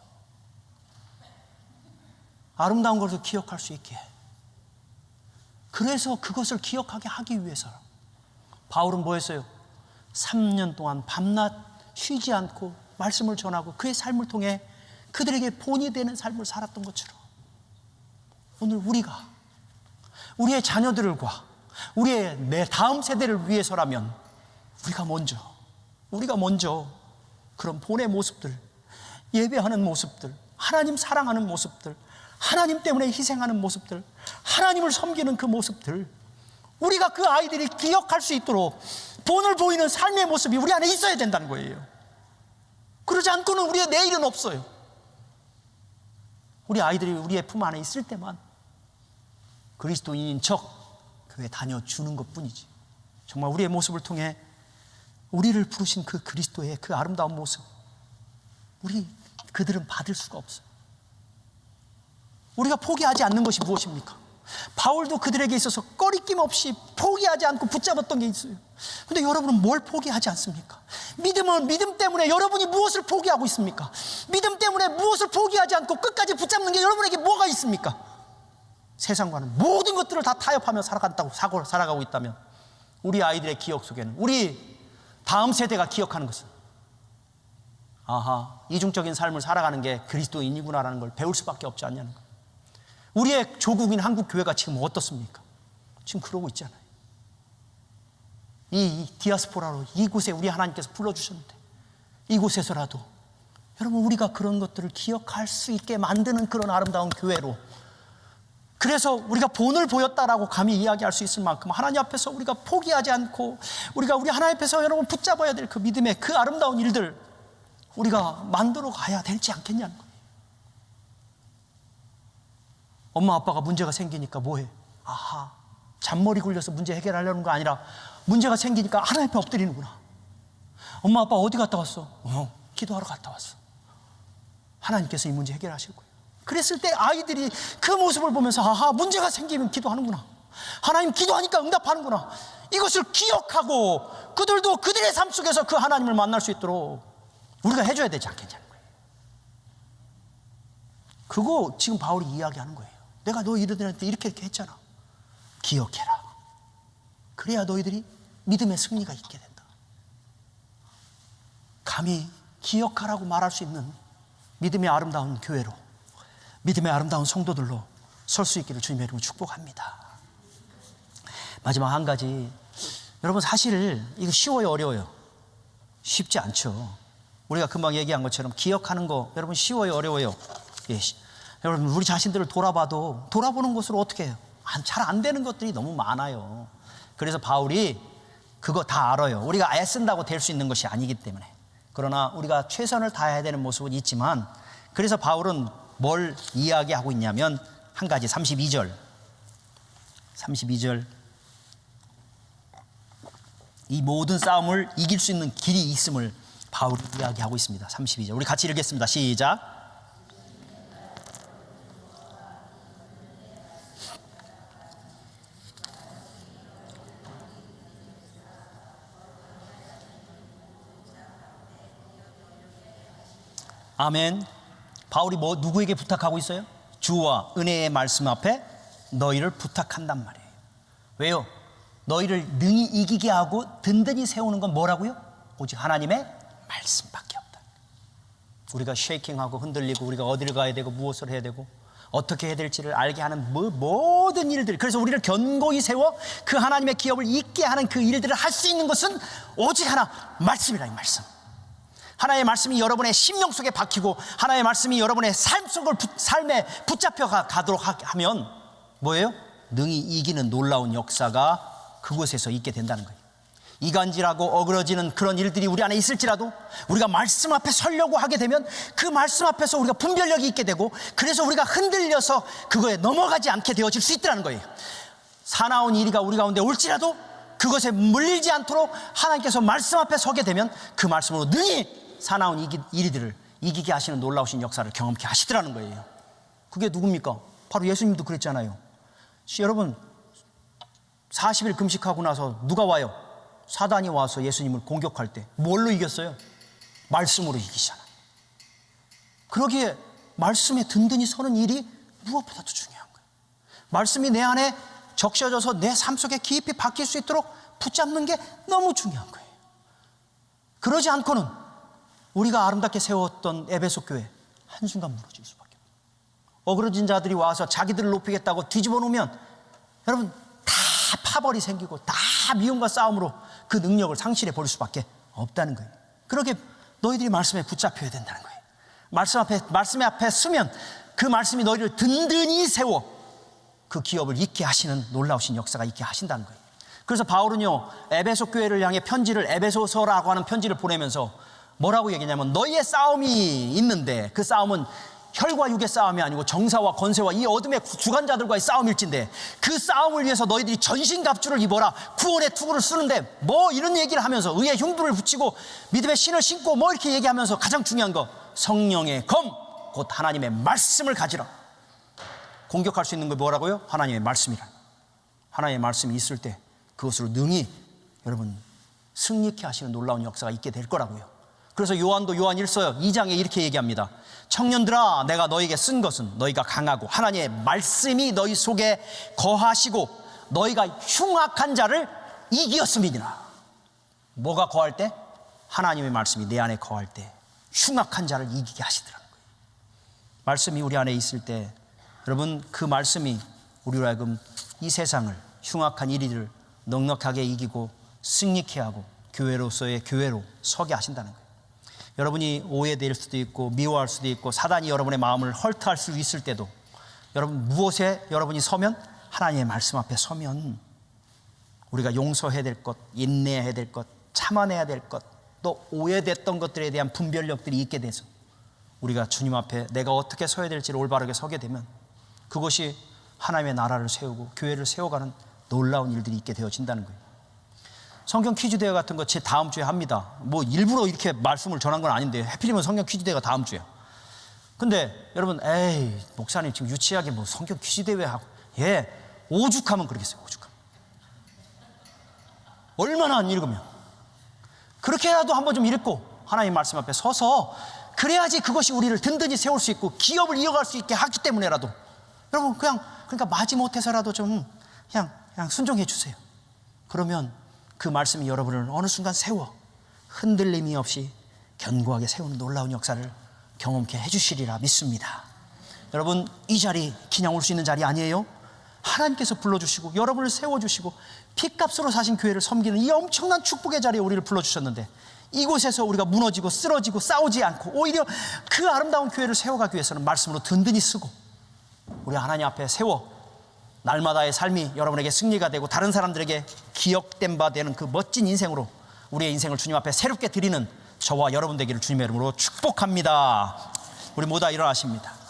B: 아름다운 것을 기억할 수 있게, 그래서 그것을 기억하게 하기 위해서 바울은 뭐 했어요? 3년 동안 밤낮 쉬지 않고 말씀을 전하고 그의 삶을 통해 그들에게 본이 되는 삶을 살았던 것처럼, 오늘 우리가 우리의 자녀들과 우리의 내 다음 세대를 위해서라면 우리가 먼저 그런 본의 모습들, 예배하는 모습들, 하나님 사랑하는 모습들, 하나님 때문에 희생하는 모습들, 하나님을 섬기는 그 모습들, 우리가 그 아이들이 기억할 수 있도록 본을 보이는 삶의 모습이 우리 안에 있어야 된다는 거예요. 그러지 않고는 우리의 내일은 없어요. 우리 아이들이 우리의 품 안에 있을 때만 그리스도인인 척 교회 다녀주는 것 뿐이지, 정말 우리의 모습을 통해 우리를 부르신 그 그리스도의 그 아름다운 모습, 그들은 받을 수가 없어요. 우리가 포기하지 않는 것이 무엇입니까? 바울도 그들에게 있어서 꺼리낌 없이 포기하지 않고 붙잡았던 게 있어요. 근데 여러분은 뭘 포기하지 않습니까? 믿음 때문에 여러분이 무엇을 포기하고 있습니까? 믿음 때문에 무엇을 포기하지 않고 끝까지 붙잡는 게 여러분에게 뭐가 있습니까? 세상과는 모든 것들을 다 타협하며 살아가고 있다면 우리 아이들의 기억 속에는, 우리 다음 세대가 기억하는 것은, 아하, 이중적인 삶을 살아가는 게 그리스도인이구나라는 걸 배울 수밖에 없지 않냐는 거예요. 우리의 조국인 한국 교회가 지금 어떻습니까? 지금 그러고 있잖아요. 이 디아스포라로 이곳에 우리 하나님께서 불러주셨는데, 이곳에서라도 여러분 우리가 그런 것들을 기억할 수 있게 만드는 그런 아름다운 교회로, 그래서 우리가 본을 보였다라고 감히 이야기할 수 있을 만큼 하나님 앞에서 우리가 포기하지 않고 우리가 우리 하나님 앞에서 여러분 붙잡아야 될 그 믿음의 그 아름다운 일들 우리가 만들어 가야 되지 않겠냐는 거예요. 엄마 아빠가 문제가 생기니까 뭐해? 아하, 잔머리 굴려서 문제 해결하려는 거 아니라 문제가 생기니까 하나님 앞에 엎드리는구나. 엄마 아빠 어디 갔다 왔어? 기도하러 갔다 왔어. 하나님께서 이 문제 해결하실 거예요. 그랬을 때 아이들이 그 모습을 보면서 아하, 문제가 생기면 기도하는구나, 하나님 기도하니까 응답하는구나, 이것을 기억하고 그들도 그들의 삶 속에서 그 하나님을 만날 수 있도록 우리가 해줘야 되지 않겠냐는 거예요. 그거 지금 바울이 이야기하는 거예요. 내가 너희들한테 이렇게 했잖아. 기억해라. 그래야 너희들이 믿음의 승리가 있게 된다. 감히 기억하라고 말할 수 있는 믿음의 아름다운 교회로, 믿음의 아름다운 성도들로 설 수 있기를 주님의 이름으로 축복합니다. 마지막 한 가지, 여러분 사실 이거 쉬워요, 어려워요? 쉽지 않죠. 우리가 금방 얘기한 것처럼 기억하는 거 여러분 쉬워요, 어려워요? 예, 여러분 우리 자신들을 돌아봐도 돌아보는 것으로 어떻게 해요? 잘 안 되는 것들이 너무 많아요. 그래서 바울이 그거 다 알아요. 우리가 애쓴다고 될 수 있는 것이 아니기 때문에. 그러나 우리가 최선을 다해야 되는 모습은 있지만, 그래서 바울은 뭘 이야기하고 있냐면 한 가지, 32절 이 모든 싸움을 이길 수 있는 길이 있음을 바울이 이야기하고 있습니다. 32절 우리 같이 읽겠습니다. 시작. 아멘. 바울이 누구에게 부탁하고 있어요? 주와 은혜의 말씀 앞에 너희를 부탁한단 말이에요. 왜요? 너희를 능히 이기게 하고 든든히 세우는 건 뭐라고요? 오직 하나님의 말씀밖에 없다. 우리가 쉐이킹하고 흔들리고 우리가 어디를 가야 되고 무엇을 해야 되고 어떻게 해야 될지를 알게 하는 모든 일들, 그래서 우리를 견고히 세워 그 하나님의 기업을 있게 하는 그 일들을 할 수 있는 것은 오직 하나, 말씀이라. 이 말씀, 하나님의 말씀이 여러분의 심령 속에 박히고 하나님의 말씀이 여러분의 삶에 붙잡혀 가도록 하면 뭐예요? 능히 이기는 놀라운 역사가 그곳에서 있게 된다는 거예요. 이간질하고 어그러지는 그런 일들이 우리 안에 있을지라도 우리가 말씀 앞에 서려고 하게 되면 그 말씀 앞에서 우리가 분별력이 있게 되고, 그래서 우리가 흔들려서 그거에 넘어가지 않게 되어질 수 있다는 거예요. 사나운 일이가 우리 가운데 올지라도 그것에 물리지 않도록 하나님께서 말씀 앞에 서게 되면 그 말씀으로 능히 사나운 일들을 이기게 하시는 놀라우신 역사를 경험케 하시더라는 거예요. 그게 누굽니까? 바로 예수님도 그랬잖아요. 여러분, 40일 금식하고 나서 누가 와요? 사단이 와서 예수님을 공격할 때 뭘로 이겼어요? 말씀으로 이기잖아요. 그러기에 말씀에 든든히 서는 일이 무엇보다도 중요한 거예요. 말씀이 내 안에 적셔져서 내 삶 속에 깊이 박힐 수 있도록 붙잡는 게 너무 중요한 거예요. 그러지 않고는 우리가 아름답게 세웠던 에베소 교회 한순간 무너질 수밖에 없어요. 어그러진 자들이 와서 자기들을 높이겠다고 뒤집어 놓으면 여러분 다 파벌이 생기고 다 미움과 싸움으로 그 능력을 상실해 버릴 수밖에 없다는 거예요. 그렇게 너희들이 말씀에 붙잡혀야 된다는 거예요. 말씀 앞에 서면 그 말씀이 너희를 든든히 세워 그 기업을 있게 하시는 놀라우신 역사가 있게 하신다는 거예요. 그래서 바울은요, 에베소 교회를 향해 편지를, 에베소서라고 하는 편지를 보내면서 뭐라고 얘기냐면, 너희의 싸움이 있는데 그 싸움은 혈과 육의 싸움이 아니고 정사와 권세와 이 어둠의 주관자들과의 싸움일진데 그 싸움을 위해서 너희들이 전신갑주를 입어라, 구원의 투구를 쓰는데 뭐 이런 얘기를 하면서 의의 흉부를 붙이고 믿음의 신을 신고 뭐 이렇게 얘기하면서 가장 중요한 거, 성령의 검 곧 하나님의 말씀을 가지라. 공격할 수 있는 거 뭐라고요? 하나님의 말씀이라. 하나님의 말씀이 있을 때 그것으로 능히 여러분 승리케 하시는 놀라운 역사가 있게 될 거라고요. 그래서 요한도 요한 1서 2장에 이렇게 얘기합니다. 청년들아, 내가 너희에게 쓴 것은 너희가 강하고 하나님의 말씀이 너희 속에 거하시고 너희가 흉악한 자를 이기었음이니라. 뭐가 거할 때? 하나님의 말씀이 내 안에 거할 때 흉악한 자를 이기게 하시더라는 거예요. 말씀이 우리 안에 있을 때 여러분 그 말씀이 우리로 하여금 이 세상을, 흉악한 일들을 넉넉하게 이기고 승리케 하고 교회로서의 교회로 서게 하신다는 거예요. 여러분이 오해될 수도 있고 미워할 수도 있고 사단이 여러분의 마음을 헐트할 수 있을 때도 여러분 무엇에 여러분이 서면, 하나님의 말씀 앞에 서면 우리가 용서해야 될 것, 인내해야 될 것, 참아내야 될 것, 또 오해됐던 것들에 대한 분별력들이 있게 돼서 우리가 주님 앞에 내가 어떻게 서야 될지를 올바르게 서게 되면 그것이 하나님의 나라를 세우고 교회를 세워가는 놀라운 일들이 있게 되어진다는 거예요. 성경 퀴즈 대회 같은 거 제 다음 주에 합니다. 뭐 일부러 이렇게 말씀을 전한 건 아닌데 하필이면 성경 퀴즈 대회가 다음 주에. 근데 여러분, 에이 목사님 지금 유치하게 뭐 성경 퀴즈 대회 하고, 예, 오죽하면 그러겠어요. 오죽하면 얼마나 안 읽으면. 그렇게라도 한번 좀 읽고 하나님 말씀 앞에 서서 그래야지 그것이 우리를 든든히 세울 수 있고 기업을 이어갈 수 있게 하기 때문에라도 여러분 그러니까 마지못해서라도 좀 그냥 순종해 주세요. 그러면 그 말씀이 여러분을 어느 순간 세워 흔들림이 없이 견고하게 세우는 놀라운 역사를 경험케 해주시리라 믿습니다. 여러분, 이 자리 그냥 올 수 있는 자리 아니에요. 하나님께서 불러주시고 여러분을 세워주시고 핏값으로 사신 교회를 섬기는 이 엄청난 축복의 자리에 우리를 불러주셨는데 이곳에서 우리가 무너지고 쓰러지고 싸우지 않고 오히려 그 아름다운 교회를 세워가기 위해서는 말씀으로 든든히 쓰고 우리 하나님 앞에 세워 날마다의 삶이 여러분에게 승리가 되고 다른 사람들에게 기억된 바 되는 그 멋진 인생으로 우리의 인생을 주님 앞에 새롭게 드리는 저와 여러분 되기를 주님의 이름으로 축복합니다. 우리 모두 일어나십니다.